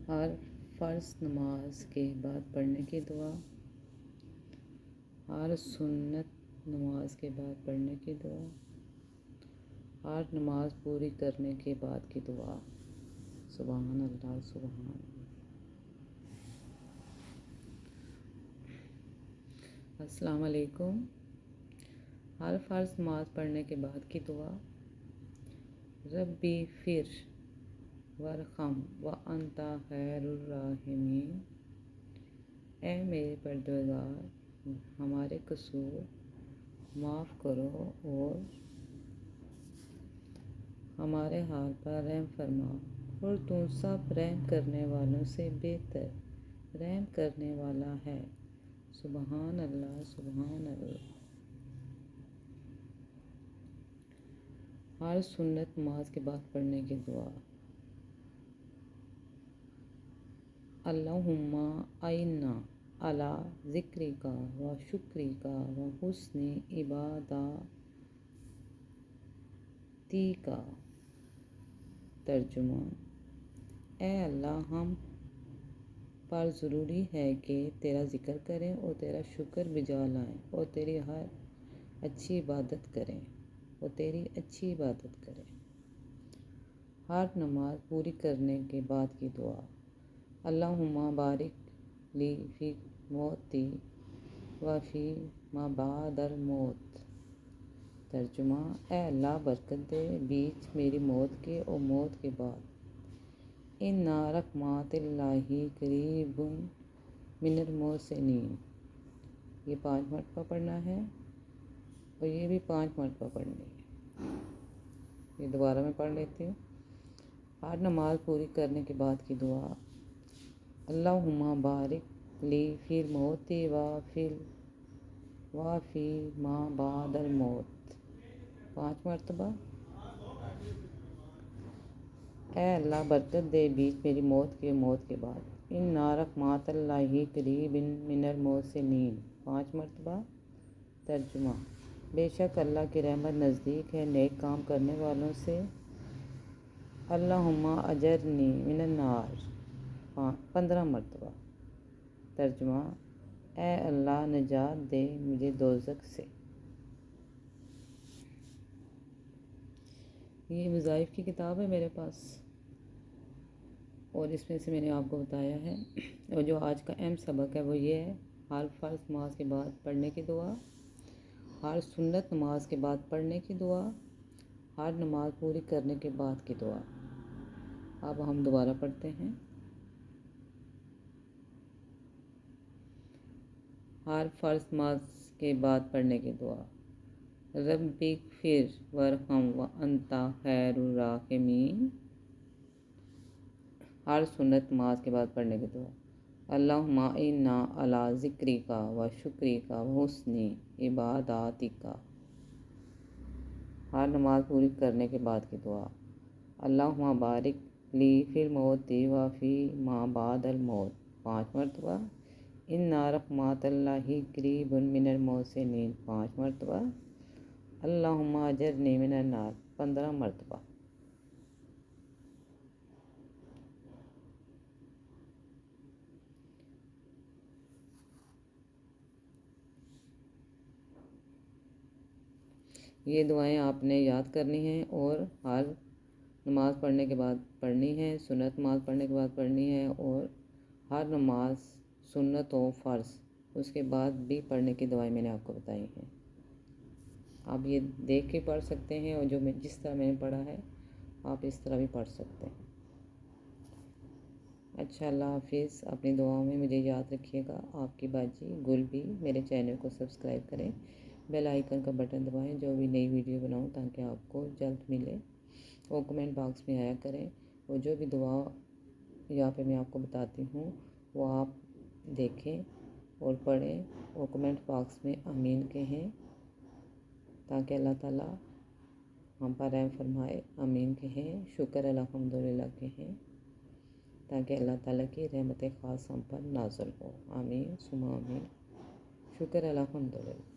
ہر فرض نماز کے بعد پڑھنے کی دعا، ہر سنت نماز کے بعد پڑھنے کی دعا، ہر نماز پوری کرنے کے بعد کی دعا۔ سبحان اللہ، سبحان اللہ۔ السلام علیکم۔ ہر فرض نماز پڑھنے کے بعد کی دعا، ربی فر ورحم وانت خیر الراحمین۔ اے میرے پروردگار، ہمارے قصور معاف کرو اور ہمارے حال پر رحم فرما، اور تو سب رحم کرنے والوں سے بہتر رحم کرنے والا ہے۔ سبحان اللہ، سبحان اللہ۔ ہر سنت نماز کے بعد پڑھنے کی دعا، اللہم اعنا علی ذکرک و شکرک و حسن عبادتک۔ ترجمہ: اے اللہ، ہم پر ضروری ہے کہ تیرا ذکر کریں اور تیرا شکر بجا لائیں اور تیری اچھی عبادت کریں۔ ہر نماز پوری کرنے کے بعد کی دعا، اللہم بارک لی فی موتی و فی ما بعد الموت۔ ترجمہ: اے اللہ، برکت دے بیچ میری موت کے اور موت کے بعد۔ ان رحمت اللہ قریب من المحسنین۔ یہ 5 مرتبہ پڑھنا ہے اور یہ بھی 5 مرتبہ پڑھنی ہے۔ یہ دوبارہ میں پڑھ لیتی ہوں۔ ہر نماز پوری کرنے کے بعد کی دعا، اللہم بارک لی فی موتی و فی ما بعد الموت۔ 5 مرتبہ۔ اے اللہ، برکت دے بیچ میری موت کے موت کے بعد۔ ان رحمت اللہ قریب من المحسنین۔ 5 مرتبہ۔ ترجمہ: بے شک اللہ کی رحمت نزدیک ہے نیک کام کرنے والوں سے۔ اللہم اجرنی من النار۔ 15 مرتبہ۔ ترجمہ: اے اللہ، نجات دے مجھے دوزخ سے۔ یہ وظائف کی کتاب ہے میرے پاس، اور اس میں سے میں نے آپ کو بتایا ہے، اور جو آج کا اہم سبق ہے وہ یہ ہے: ہر فرض نماز کے بعد پڑھنے کی دعا، ہر سنت نماز کے بعد پڑھنے کی دعا، ہر نماز پوری کرنے کے بعد کی دعا۔ اب ہم دوبارہ پڑھتے ہیں۔ ہر فرض نماز کے بعد پڑھنے کی دعا، ربی اغفر وارحم وانت خیر الراحمین۔ ہر سنت نماز کے بعد پڑھنے کی دعا، اللہم اعنا علی ذکرک و شکرک و حسن عبادتک۔ ہر نماز پوری کرنے کے بعد کی دعا، اللہم بارک لی فی الموتی و فی ما بعد الموت۔ 5 مرتبہ۔ ان رحمت اللہ قریب من المحسنین۔ 5 مرتبہ۔ اللہم اجرنی من النار۔ 15 مرتبہ۔ یہ دعائیں آپ نے یاد کرنی ہیں اور ہر نماز پڑھنے کے بعد پڑھنی ہے، سنت نماز پڑھنے کے بعد پڑھنی ہے، اور ہر نماز سنت و فرض اس کے بعد بھی پڑھنے کی دعائیں میں نے آپ کو بتائی ہیں۔ آپ یہ دیکھ کے پڑھ سکتے ہیں، اور جس طرح میں نے پڑھا ہے آپ اس طرح بھی پڑھ سکتے ہیں۔ اچھا، اللہ حافظ۔ اپنی دعاؤں میں مجھے یاد رکھیے گا۔ آپ کی باجی گل بھی۔ میرے چینل کو سبسکرائب کریں، بیل آئیکن کا بٹن دبائیں جو بھی نئی ویڈیو بناؤں تاکہ آپ کو جلد ملے، اور کمنٹ باکس میں آیا کریں، اور جو بھی دعا یہاں پہ میں آپ کو بتاتی ہوں وہ آپ دیکھیں اور پڑھیں، اور کمنٹ باکس میں آمین کہیں تاکہ اللہ تعالیٰ ہم پر رحم فرمائے۔ آمین کہیں، شکر الحمدللہ کہیں تاکہ اللہ تعالیٰ کی رحمت خاص ہم پر نازل ہو۔ آمین ثم آمین، شکر الحمدللہ۔